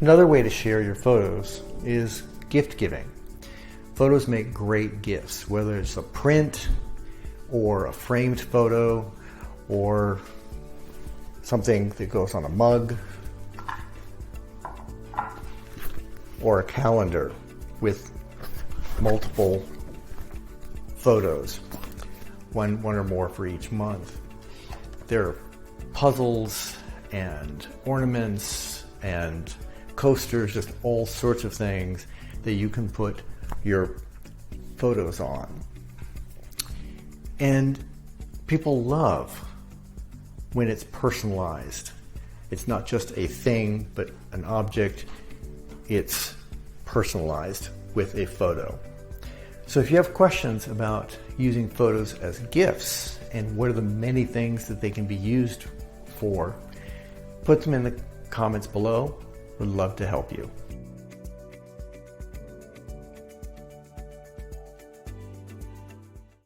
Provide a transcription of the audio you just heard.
Another way to share your photos is gift giving. Photos make great gifts, whether it's a print or a framed photo or something that goes on a mug or a calendar with multiple photos, one or more for each month. There are puzzles and ornaments and coasters, just all sorts of things that you can put your photos on. And people love when it's personalized. It's not just a thing, but an object. It's personalized with a photo. So if you have questions about using photos as gifts and what are the many things that they can be used for, put them in the comments below. Would love to help you.